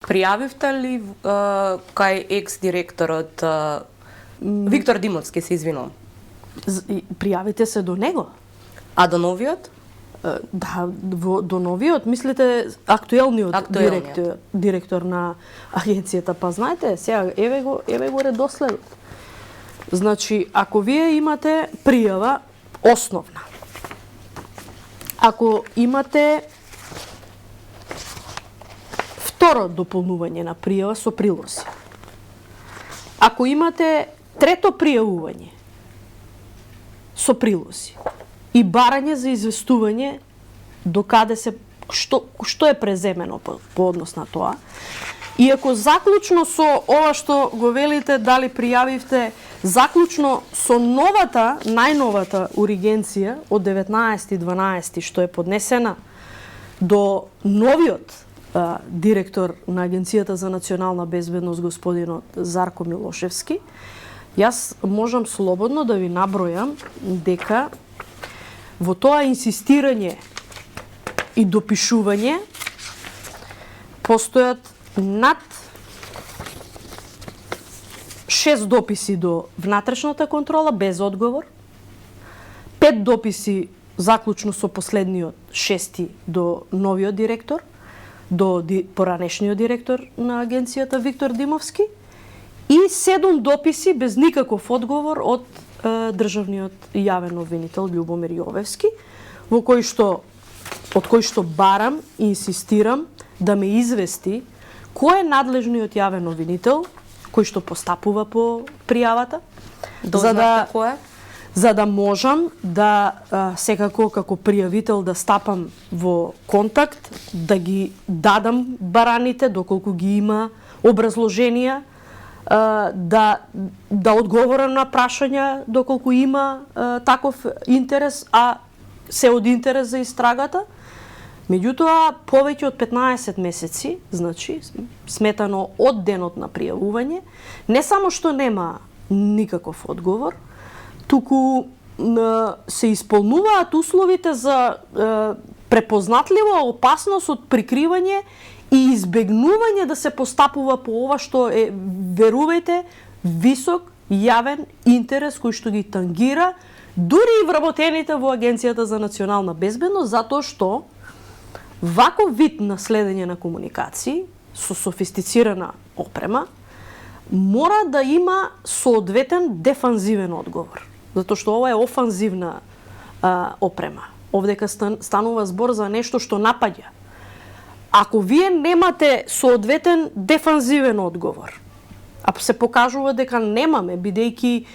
Пријавивте ли кај екс-директорот Виктор Димовски, се извинувам? Пријавите се до него. А до новиот? Да, до новиот, мислите актуелниот директор на агенцијата, па знаете, сега еве го редоследот. Значи, ако вие имате пријава основна, ако имате второ дополнување на пријава со прилози, ако имате трето пријавување со прилози и барање за известување до каде се што е преземено по однос на тоа, и ако заклучно со ова што го велите дали пријавивте, заклучно со најновата уригенција од 19.12 што е поднесена до новиот директор на Агенцијата за национална безбедност господинот Зарко Милошевски, јас можам слободно да ви набројам дека во тоа инсистирање и допишување постојат над 6 дописи до внатрешната контрола без одговор, 5 дописи заклучно со последниот 6 до новиот директор, до поранешниот директор на агенцијата Виктор Димовски и 7 дописи без никаков одговор од државниот јавен обвинител Љубомир Јовевски, од кој што барам и инсистирам да ме извести кој е надлежниот јавен обвинител кој што постапува по пријавата, за да можам да секако како пријавител да стапам во контакт, да ги дадам бараните доколку ги има образложенија, да одговорам на прашања доколку има таков интерес, а се од интерес за истрагата. Меѓутоа, повеќе од 15 месеци, значи, сметано од денот на пријавување, не само што нема никаков одговор, туку се исполнуваат условите за препознатлива опасност од прикривање и избегнување да се постапува по ова што е, верувајте, висок јавен интерес кој што ги тангира дури и вработените во Агенцијата за национална безбедност, затоа што ваков вид на следење на комуникации со софистицирана опрема мора да има соодветен дефанзивен одговор. Затоа што ова е офанзивна опрема. Овдека станува збор за нешто што напаѓа. Ако вие немате соодветен дефанзивен одговор, а се покажува дека немаме, бидејќи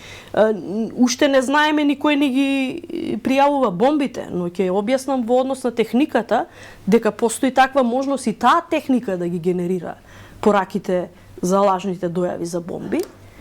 уште не знаеме, никој не ги пријавува бомбите, но ќе објаснам во однос на техниката дека постои таква можност и таа техника да ги генерира пораките за лажните дојави за бомби.